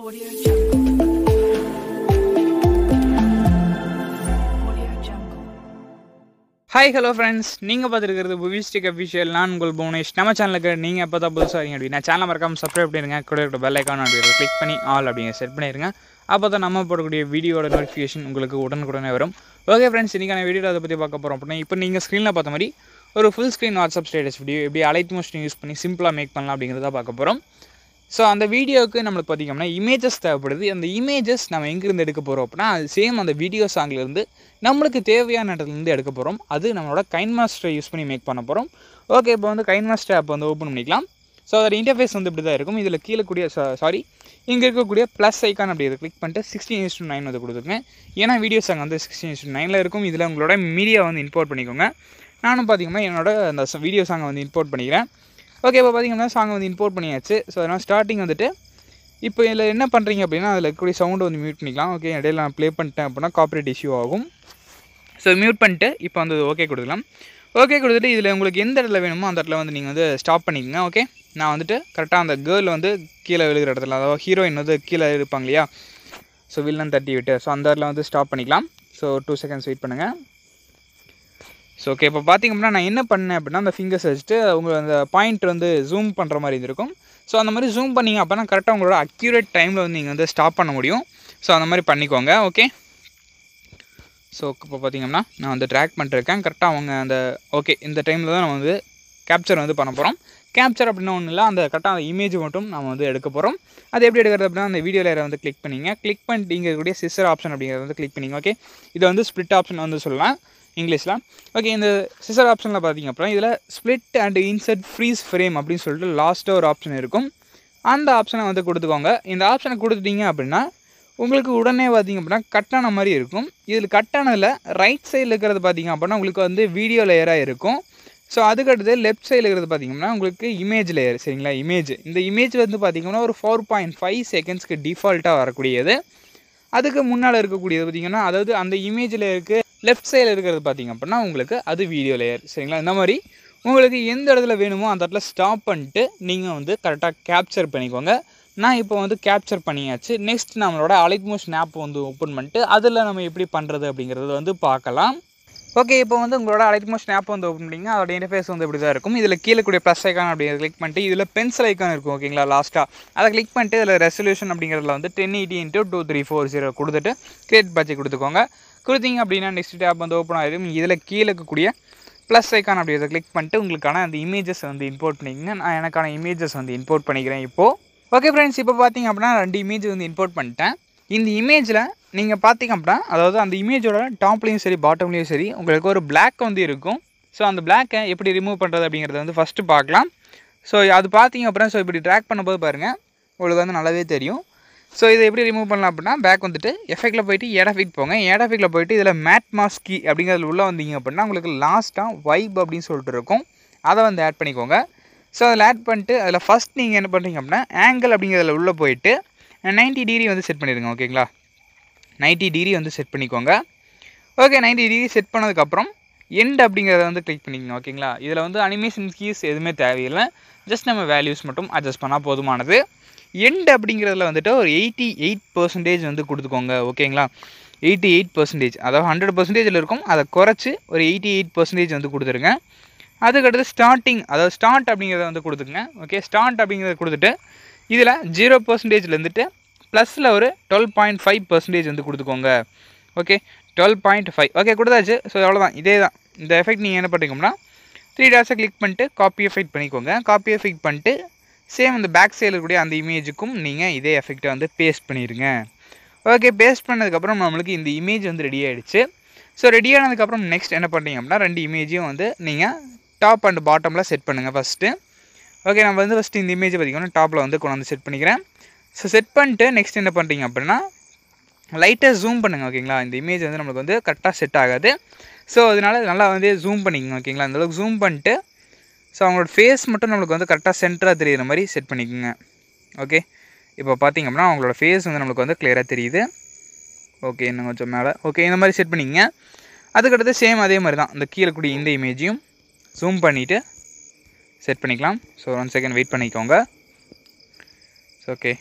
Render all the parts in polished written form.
Audio Jungle. Audio Jungle. Hi hello friends, நீங்கள் பார்த்துருக்கிறது புவிஸ்டிக் official. நான் உங்கள் புவனேஷ். நம்ம சேனலுக்கு நீங்கள் எப்போ தான் புதுசாக வரீங்க அப்படின்னா சேனல் மறக்காமல் சப்ஸ்கிரைப் பண்ணிடுங்க. கூட இருக்கிற பெல் ஐக்கான் அப்படிங்கிறத கிளிக் பண்ணி ஆல் அப்படிங்க செட் பண்ணிடுங்க. அப்போ தான் நம்ம போடக்கூடிய வீடியோட நோட்டிஃபிகேஷன் உங்களுக்கு உடனுக்குடனே வரும். ஓகே ஃப்ரெண்ட்ஸ், இன்றைக்கான வீடியோ அதை பற்றி பார்க்க போகிறோம் அப்படின்னா, இப்போ நீங்கள் ஸ்க்ரீனில் பார்த்த மாதிரி ஒரு full screen WhatsApp status video எப்படி அலைட் மோஷன் யூஸ் பண்ணி சிம்பிளாக மேக் பண்ணலாம் அப்படிங்கிறத பார்க்க போகிறோம். ஸோ அந்த வீடியோவுக்கு நம்மளுக்கு பார்த்திங்கன்னா இமேஜஸ் தேவைப்படுது. அந்த இமேஜஸ் நம்ம எங்கேருந்து எடுக்க போகிறோம் அப்படின்னா, அது சேம் அந்த வீடியோ சாங்லேருந்து நம்மளுக்கு தேவையான இடத்துலேருந்து எடுக்க போகிறோம். அது நம்மளோட கைன்மாஸ்டரை யூஸ் பண்ணி மேக் பண்ண போகிறோம். ஓகே, இப்போ வந்து கைன்மாஸ்டர் ஆப் வந்து ஓப்பன் பண்ணிக்கலாம். ஸோ அதோட இன்டர்ஃபேஸ் வந்து இப்படி தான் இருக்கும். இதில் கீழே கூடிய இங்கே இருக்கக்கூடிய ப்ளஸ் ஐக்கான் அப்படி இதை கிளிக் பண்ணிட்டு 16:9 வந்து கொடுத்துருங்க. ஏன்னா வீடியோ சாங் வந்து 16:9 இருக்கும். இதில் உங்களோட மீடியா வந்து இம்போர்ட் பண்ணிக்கோங்க. நானும் பார்த்திங்கன்னா என்னோட அந்த வீடியோ சாங்கை வந்து இம்போர்ட் பண்ணிக்கிறேன். ஓகே, இப்போ பார்த்திங்கன்னா சாங் வந்து இம்போர்ட் பண்ணியாச்சு. ஸோ அதனால் ஸ்டார்டிங் வந்துட்டு இப்போ இதில் என்ன பண்ணுறீங்க அப்படின்னா, அதில் இருக்கக்கூடிய சவுண்டை வந்து மியூட் பண்ணிக்கலாம். ஓகே, இடையில நான் ப்ளே பண்ணிட்டேன் அப்படின்னா காப்பிரைட் இஷ்யூ ஆகும். ஸோ மியூட் பண்ணிட்டு இப்போ வந்து ஓகே கொடுக்கலாம். ஓகே கொடுத்துட்டு இதில் உங்களுக்கு எந்த இடத்துல வேணுமோ அந்த இடத்துல வந்து நீங்கள் வந்து ஸ்டாப் பண்ணிக்கோங்க. ஓகே, நான் வந்துட்டு கரெக்டாக அந்த கேர்ள் வந்து கீழே விழுகிற இடத்துல, அதாவது ஹீரோயின் வந்து கீழே இருப்பாங்க இல்லையா, ஸோ வில்லன் தட்டி விட்டு, ஸோ அந்த இடத்துல வந்து ஸ்டாப் பண்ணிக்கலாம். ஸோ 2 செகண்ட்ஸ் வெயிட் பண்ணுங்கள். ஸோ ஓகே, இப்போ பார்த்திங்க அப்படின்னா நான் என்ன பண்ணேன் அப்படின்னா, அந்த ஃபிங்கர்ஸ் வச்சுட்டு உங்கள் அந்த பாயிண்ட் வந்து ஜூம் பண்ணுற மாதிரி இருக்கும். ஸோ அந்த மாதிரி ஜூம் பண்ணிங்க அப்படின்னா கரெக்டாக உங்களோட அக்யூரேட் டைமில் வந்து நீங்கள் வந்து ஸ்டாப் பண்ண முடியும். ஸோ அந்த மாதிரி பண்ணிக்கோங்க. ஓகே, ஸோ இப்போ பார்த்திங்கன்னா நான் வந்து ட்ராக் பண்ணிட்டுருக்கேன் கரெக்டாக அவங்க அந்த ஓகே இந்த டைமில் தான் நம்ம வந்து கேப்சர் வந்து பண்ண போகிறோம். கேப்சர் அப்படின்னா ஒன்றும் இல்லை, அந்த கரெக்டாக அந்த இமேஜ் மட்டும் நம்ம வந்து எடுக்க போகிறோம். அது எப்படி எடுக்கிறது அப்படின்னா, அந்த வீடியோ லேயரை வந்து கிளிக் பண்ணிங்க. கிளிக் பண்ணிட்டு இங்கே இருக்கக்கூடிய சிசர் ஆப்ஷன் அப்படிங்கிறத வந்து கிளிக் பண்ணிங்க. ஓகே, இது வந்து ஸ்ப்ளிட் ஆப்ஷன் வந்து சொல்லலாம் இங்கிலீஷில். ஓகே, இந்த சிசர் ஆப்ஷனில் பார்த்திங்க அப்புறம் இதில் split and insert freeze frame அப்படின்னு சொல்லிட்டு லாஸ்ட்டாக ஒரு ஆப்ஷன் இருக்கும். அந்த ஆப்ஷனை வந்து கொடுத்துக்கோங்க. இந்த ஆப்ஷனை கொடுத்துட்டீங்க அப்படின்னா உங்களுக்கு உடனே பார்த்திங்க அப்படின்னா கட்டான மாதிரி இருக்கும். இதில் கட்டானதில் ரைட் சைடில் இருக்கிறது பார்த்திங்க அப்படின்னா உங்களுக்கு வந்து வீடியோ லேயராக இருக்கும். ஸோ அதுக்கடுத்து லெஃப்ட் சைடில் இருக்கிறது பார்த்திங்கன்னா உங்களுக்கு இமேஜ் லேயர். சரிங்களா, இமேஜ் இந்த இமேஜ் வந்து பார்த்திங்கன்னா ஒரு 4.5 செகண்ட்ஸ்க்கு டிஃபால்ட்டாக வரக்கூடியது. அதுக்கு முன்னால் இருக்கக்கூடியது பார்த்திங்கன்னா, அதாவது அந்த இமேஜ் லேயருக்கு லெஃப்ட் சைடில் இருக்கிறது பார்த்திங்க அப்படின்னா உங்களுக்கு அது வீடியோ லேயர். சரிங்களா, இந்த மாதிரி உங்களுக்கு எந்த இடத்துல வேணுமோ அந்த இடத்துல ஸ்டாப் பண்ணிட்டு நீங்கள் வந்து கரெக்டாக கேப்சர் பண்ணிக்கோங்க. நான் இப்போ வந்து கேப்சர் பண்ணியாச்சு. நெக்ஸ்ட் நம்மளோட அலைட் மோஷன் ஆப் வந்து ஓப்பன் பண்ணிட்டு அதில் நம்ம எப்படி பண்ணுறது அப்படிங்கிறது வந்து பார்க்கலாம். ஓகே, இப்போ வந்து உங்களோட அலைட் மோஷன் ஆப் வந்து ஓப்பன் பண்ணிங்க. அதோட இன்டர்ஃபேஸ் வந்து இப்படி தான் இருக்கும். இதில் கீழே கூடிய ப்ளஸ் ஐக்கான் அப்படிங்கிறத கிளிக் பண்ணிட்டு இதில் பென்சில் ஐக்கான் இருக்கும். ஓகேங்களா, லாஸ்ட்டாக அதை கிளிக் பண்ணிட்டு இதில் ரெசல்யூஷன் அப்படிங்கிறதுல வந்து 1080x2340 கொடுத்துட்டு கிரியேட் பட்ஜெட் கொடுத்துக்கோங்க. கொடுத்தீங்க அப்படின்னா நெக்ஸ்ட் டேப் வந்து ஓப்பன் ஆகிடும். இதில் கீழே இருக்கக்கூடிய ப்ளஸ் ஐக்கான் அப்படிங்கிறத கிளிக் பண்ணிட்டு உங்களுக்கான அந்த இமேஜஸ் வந்து இம்போர்ட் பண்ணிக்கங்க. நான் எனக்கான இமேஜஸ் வந்து இம்போர்ட் பண்ணிக்கிறேன் இப்போது. ஓகே ஃப்ரெண்ட்ஸ், இப்போ பார்த்திங்க அப்படின்னா 2 இமேஜ் வந்து இம்போர்ட் பண்ணிட்டேன். இந்த இமேஜில் நீங்கள் பார்த்திங்க அப்படின்னா, அதாவது அந்த இமேஜோட டாப்லேயும் சரி பாட்டம்லேயும் சரி உங்களுக்கு ஒரு பிளாக் வந்து இருக்கும். ஸோ அந்த பிளாக்கை எப்படி ரிமூவ் பண்ணுறது அப்படிங்கிறத வந்து ஃபஸ்ட்டு பார்க்கலாம். ஸோ அது பார்த்திங்க அப்படின்னா, ஸோ இப்படி ட்ராக் பண்ணும்போது பாருங்கள் உங்களுக்கு வந்து நல்லாவே தெரியும். ஸோ இதை எப்படி ரிமூவ் பண்ணலாம் அப்படின்னா, பேக் வந்துட்டு எஃபெக்டில் போய்ட்டு ஏட் எஃபெக்ட் போங்க. ஏட் எஃபெக்டில் போய்ட்டு இதில் மேட் மாஸ்கி அப்படிங்கிறதுல உள்ளே வந்தீங்க அப்படின்னா உங்களுக்கு லாஸ்ட்டாக வைப் அப்படின்னு சொல்லிட்டு இருக்கும். அதை வந்து ஆட் பண்ணிக்கோங்க. ஸோ அதில் ஆட் பண்ணிட்டு அதில் ஃபஸ்ட் நீங்கள் என்ன பண்ணுறீங்க அப்படின்னா, ஆங்கிள் அப்படிங்கிறதுல உள்ளே போயிட்டு 90 டிகிரி வந்து செட் பண்ணிடுங்க. ஓகேங்களா, 90 டிகிரி வந்து செட் பண்ணிக்கோங்க. ஓகே, 90 டிகிரி செட் பண்ணதுக்கப்புறம் எண்ட் அப்படிங்கிறத வந்து கிளிக் பண்ணிக்கோங்க. ஓகேங்களா, இதில் வந்து அனிமேஷன் கீஸ் எதுவுமே தேவையில்லை, ஜஸ்ட் நம்ம வேல்யூஸ் மட்டும் அட்ஜஸ்ட் பண்ணால் போதுமானது. எண்ட் அப்படிங்கிறதுல வந்துட்டு ஒரு 88% வந்து கொடுத்துக்கோங்க. ஓகேங்களா, 88%, அதாவது 100% இருக்கும், அதை குறைச்சி ஒரு 88% வந்து கொடுத்துருங்க. அதுக்கடுத்து ஸ்டார்டிங், அதாவது ஸ்டார்ட் அப்படிங்கிறத வந்து கொடுத்துருங்க. ஓகே, ஸ்டார்ட் அப்படிங்கிறத கொடுத்துட்டு இதில் 0%லேருந்துட்டு ப்ளஸில் ஒரு 12.5% வந்து கொடுத்துக்கோங்க. ஓகே, 12.5. ஓகே கொடுத்தாச்சு. ஸோ அவ்வளோதான், இதே தான் இந்த எஃபெக்ட். நீங்கள் என்ன பண்ணுறீங்கன்னா 3 டாட்ஸை கிளிக் பண்ணிட்டு காப்பி எஃபெக்ட் பண்ணிக்கோங்க. காப்பி எஃபெக்ட் பண்ணிட்டு சேம் இந்த பேக் சைடில் இருக்கக்கூடிய அந்த இமேஜுக்கும் நீங்கள் இதே எஃபெக்டை வந்து பேஸ்ட் பண்ணிடுங்க. ஓகே, பேஸ்ட் பண்ணதுக்கப்புறம் நம்மளுக்கு இந்த இமேஜ் வந்து ரெடி ஆகிடுச்சு. ஸோ ரெடி ஆனதுக்கப்புறம் நெக்ஸ்ட் என்ன பண்ணுறீங்க அப்படின்னா, 2 இமேஜையும் வந்து நீங்கள் டாப் அண்ட் பாட்டமில் செட் பண்ணுங்கள் ஃபஸ்ட்டு. ஓகே, நம்ம வந்து ஃபஸ்ட்டு இந்த இமேஜை பார்த்திங்கன்னா டாப்பில் வந்து கொண்டு வந்து செட் பண்ணிக்கிறேன். ஸோ செட் பண்ணிட்டு நெக்ஸ்ட் என்ன பண்ணுறீங்க அப்படின்னா, லைட்டாக ஜூம் பண்ணுங்கள். ஓகேங்களா, இந்த இமேஜ் வந்து நம்மளுக்கு வந்து கரெக்டாக செட் ஆகாது. ஸோ அதனால் நல்லா வந்து ஜூம் பண்ணிக்கோங்க. ஓகேங்களா, அந்தளவுக்கு ஜூம் பண்ணிட்டு ஸோ அவங்களோட ஃபேஸ் மட்டும் நம்மளுக்கு வந்து கரெக்டாக சென்டராக தெரியுற மாதிரி செட் பண்ணிக்கோங்க. ஓகே, இப்போ பார்த்திங்க அப்படின்னா அவங்களோட ஃபேஸ் வந்து நம்மளுக்கு வந்து கிளியராக தெரியுது. ஓகே, இன்னும் கொஞ்சம் மேலே. ஓகே, இந்த மாதிரி செட் பண்ணிக்கங்க. அதுக்கடுத்து சேம் அதே மாதிரி தான் இந்த கீழே கூடிய இந்த இமேஜையும் ஜூம் பண்ணிவிட்டு செட் பண்ணிக்கலாம். ஸோ 1 செகண்ட் வெயிட் பண்ணிக்கோங்க. ஓகே,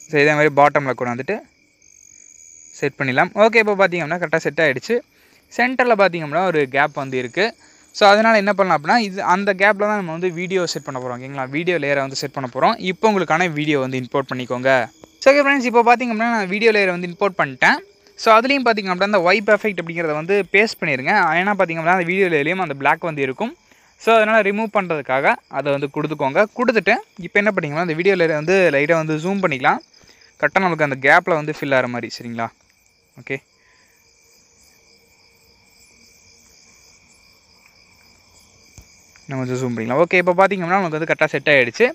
ஸோ இதே மாதிரி பாட்டமில் கொண்டு வந்துட்டு செட் பண்ணிடலாம். ஓகே, இப்போ பார்த்திங்கன்னா கரெக்டாக செட் ஆகிடுச்சு. சென்டரில் பார்த்திங்கன்னா ஒரு கேப் வந்து இருக்குது. ஸோ அதனால் என்ன பண்ணலாம் அப்படின்னா, இது அந்த கேப்பில் தான் நம்ம வந்து வீடியோ செட் பண்ண போகிறோம். ஓகேங்களா, வீடியோ லேயரை வந்து செட் பண்ண போகிறோம். இப்போ உங்களுக்கான வீடியோ வந்து இம்போர்ட் பண்ணிக்கோங்க. ஸோ ஓகே ஃப்ரெண்ட்ஸ், இப்போ பார்த்திங்க அப்படின்னா நான் வீடியோ லேயரை வந்து இம்போர்ட் பண்ணிட்டேன். ஸோ அதுலேயும் பார்த்திங்க அப்படின்னா அந்த வைப் எஃபெக்ட் அப்படிங்கிறத வந்து பேஸ்ட் பண்ணிடுங்க. ஏன்னா பார்த்திங்க அப்படின்னா அந்த வீடியோ லேயர்லேயும் அந்த பிளாக் வந்து இருக்கும். ஸோ அதனால் ரிமூவ் பண்ணுறதுக்காக அதை வந்து கொடுத்துக்கோங்க. கொடுத்துட்டு இப்போ என்ன பண்ணிங்கன்னா அந்த வீடியோ லேயரை வந்து லைட்டாக வந்து ஜூம் பண்ணிக்கலாம். கரெக்டாக நமக்கு அந்த கேப்பில் வந்து ஃபில் ஆகிற மாதிரி. சரிங்களா, ஓகே. நம்ம கொஞ்சம் ஜூம் பண்ணிக்கலாம். ஓகே, இப்போ பார்த்திங்கன்னா நமக்கு வந்து கரெக்டாக செட் ஆகிடுச்சு.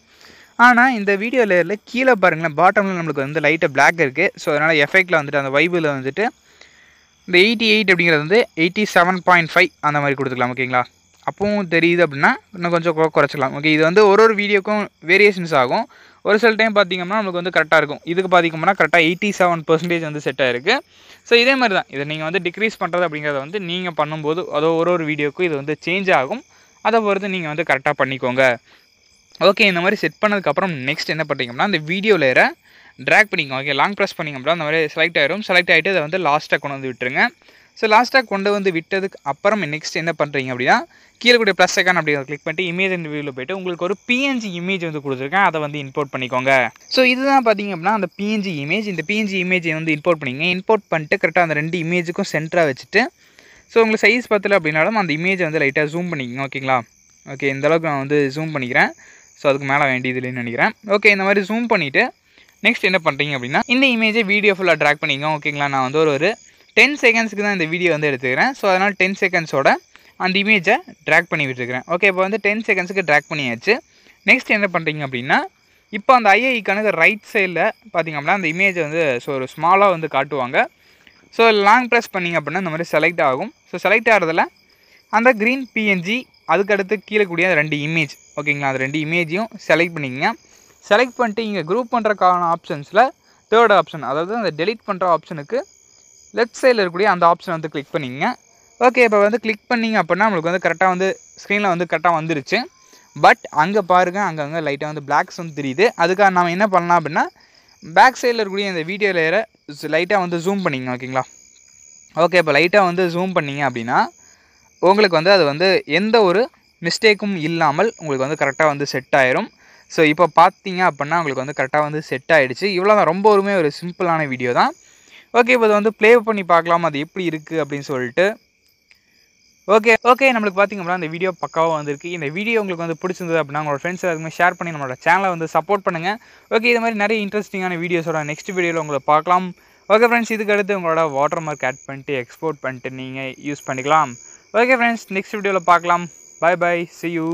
ஆனால் இந்த வீடியோ லேயரில் கீழே பாருங்களேன், பாட்டமில் நம்மளுக்கு வந்து லைட்டாக பிளாக் இருக்குது. ஸோ அதனால் எஃபெக்டில் வந்துட்டு அந்த வைபில் வந்துட்டு இந்த 88 அப்படிங்கிறது வந்து 87.5 அந்த மாதிரி கொடுத்துக்கலாம். ஓகேங்களா, அப்பவும் தெரியுது அப்படின்னா இன்னும் கொஞ்சம் குறைச்சிக்கலாம். ஓகே, இது வந்து ஒரு வீடியோக்கும் வேரியேஷன்ஸ் ஆகும். ஒரு சில டைம் பார்த்திங்கன்னா நம்மளுக்கு வந்து கரெக்டாக இருக்கும். இதுக்கு பார்த்திங்கன்னா கரெக்டாக 87% வந்து செட் ஆகிருக்கு. ஸோ இதே மாதிரி தான் இதை நீங்கள் வந்து டிக்ரீஸ் பண்ணுறது அப்படிங்கிறத வந்து நீங்கள் பண்ணும்போது அதோ ஒரு வீடியோக்கும் இது வந்து சேஞ்ச் ஆகும். அதை பொறுத்து நீங்கள் வந்து கரெக்டாக பண்ணிக்கோங்க. ஓகே, இந்த மாதிரி செட் பண்ணதுக்கப்புறம் நெக்ஸ்ட் என்ன பண்ணுறீங்கன்னா அந்த வீடியோ லேயரை ட்ராக் பண்ணிக்கோங்க. ஓகே, லாங் ப்ரெஸ் பண்ணிங்க அப்படின்னா அந்த மாதிரி செலக்ட் ஆகிடும். செலக்ட் ஆகிட்டு அதை வந்து லாஸ்ட்டாக கொண்டு வந்து விட்டுருங்க. ஸோ லாஸ்ட்டாக கொண்டு வந்து விட்டதுக்கு அப்புறம் நெக்ஸ்ட் என்ன பண்ணுறீங்க அப்படின்னா கீழே கூடிய ப்ளஸ் ஐக்கான் அப்படிங்கிறத கிளிக் பண்ணிட்டு இமேஜ் அண்ட் வியூவில் போய்ட்டு உங்களுக்கு ஒரு PNG இமேஜ் வந்து கொடுத்துருக்கேன். அதை வந்து இம்போர்ட் பண்ணிக்கோங்க. ஸோ இதுதான் பார்த்திங்க அப்படின்னா அந்த PNG இமேஜ். இந்த PNG இமேஜை வந்து இம்போர்ட் பண்ணிங்க. இம்போர்ட் பண்ணிட்டு கரெக்டாக அந்த 2 இமேஜுக்கும் சென்டராக வச்சுட்டு ஸோ உங்களுக்கு சைஸ் பத்தலை அப்படின்னாலும் அந்த இமேஜை வந்து லைட்டாக ஜூம் பண்ணிக்கோங்க. ஓகேங்களா, ஓகே, இந்தளவுக்கு நான் வந்து ஜூம் பண்ணிக்கிறேன். ஸோ அதுக்கு மேலே வேண்டியது இல்லைன்னு நினைக்கிறேன். ஓகே, இந்த மாதிரி ஜூம் பண்ணிவிட்டு நெக்ஸ்ட் என்ன பண்ணுறீங்க அப்படின்னா இந்த இமேஜை வீடியோ ஃபுல்லாக ட்ராக் பண்ணிங்க. ஓகேங்களா, நான் வந்து ஒரு 10 செகண்ட்ஸ்க்கு தான் இந்த வீடியோ வந்து எடுத்துக்கிறேன். ஸோ அதனால் 10 செகண்ட்ஸோட அந்த இமேஜை ட்ராக் பண்ணி விட்டுருக்கிறேன். ஓகே, இப்போ வந்து 10 செகண்ட்ஸுக்கு ட்ராக் பண்ணியாச்சு. நெக்ஸ்ட் என்ன பண்ணுறீங்க அப்படின்னா இப்போ அந்த ஐஐக்கானுக்கு ரைட் சைடில் பார்த்திங்க அப்படின்னா அந்த இமேஜை வந்து ஸோ ஒரு ஸ்மாலாக வந்து காட்டுவாங்க. ஸோ லாங் ப்ரெஸ் பண்ணிங்க அப்படின்னா இந்த மாதிரி செலக்ட் ஆகும். ஸோ செலக்ட் ஆகிறதுல அந்த க்ரீன் PNG அதுக்கடுத்து கீழே கூடிய 2 இமேஜ். ஓகேங்களா, அந்த 2 இமேஜையும் செலக்ட் பண்ணிக்கங்க. செலக்ட் பண்ணிட்டு இங்கே குரூப் பண்ணுறக்கான ஆப்ஷன்ஸில் தேர்ட் ஆப்ஷன், அதாவது அந்த டெலிட் பண்ணுற ஆப்ஷனுக்கு லெஃப்ட் சைடில் இருக்கக்கூடிய அந்த ஆப்ஷன் வந்து கிளிக் பண்ணிங்க. ஓகே, இப்போ வந்து கிளிக் பண்ணிங்க அப்படின்னா நம்மளுக்கு வந்து கரெக்டாக வந்து ஸ்க்ரீனில் வந்து கரெக்டாக வந்துருச்சு. பட் அங்கே பாருங்கள், அங்கங்கே லைட்டாக வந்து பிளாக்ஸ் வந்து தெரியுது. அதுக்காக நம்ம என்ன பண்ணலாம் அப்படின்னா பேக் சைடில் இருக்கக்கூடிய இந்த வீடியோ லேயரை லைட்டாக வந்து ஜூம் பண்ணிங்க. ஓகேங்களா, ஓகே, இப்போ லைட்டாக வந்து ஜூம் பண்ணிங்க அப்படின்னா உங்களுக்கு வந்து அது வந்து எந்த ஒரு மிஸ்டேக்கும் இல்லாமல் உங்களுக்கு வந்து கரெக்டாக வந்து செட் ஆயிரும். ஸோ இப்போ பார்த்தீங்க அப்படின்னா உங்களுக்கு வந்து கரெக்டாக வந்து செட் ஆகிடுச்சு. இவ்வளோ தான், ரொம்பவுமே ஒரு சிம்பிளான வீடியோ தான். ஓகே, இப்போ அதை வந்து ப்ளே பண்ணி பார்க்கலாம் அது எப்படி இருக்குது அப்படின்னு சொல்லிட்டு. ஓகே, நம்மளுக்கு பார்த்திங்க அப்படின்னா இந்த வீடியோ பக்காவாக வந்திருக்கு. இந்த வீடியோ உங்களுக்கு வந்து பிடிச்சிருந்தது அப்படின்னா உங்களோட ஃப்ரெண்ட்ஸ் எல்லாருக்குமே ஷேர் பண்ணி நம்மளோட சேனலை வந்து சப்போர்ட் பண்ணுங்கள். ஓகே, இது மாதிரி நிறைய இன்ட்ரெஸ்டிங்கான வீடியோஸோட நெக்ஸ்ட் வீடியோவில் உங்களை பார்க்கலாம். ஓகே ஃப்ரெண்ட்ஸ், இதுக்கு அடுத்து உங்களோட வாட்டர் மார்க் ஆட் பண்ணிட்டு எக்ஸ்போர்ட் பண்ணிட்டு நீங்கள் யூஸ் பண்ணிக்கலாம். ஓகே ஃப்ரெண்ட்ஸ், நெக்ஸ்ட் வீடியோவில் பார்க்கலாம். Bye bye, see you.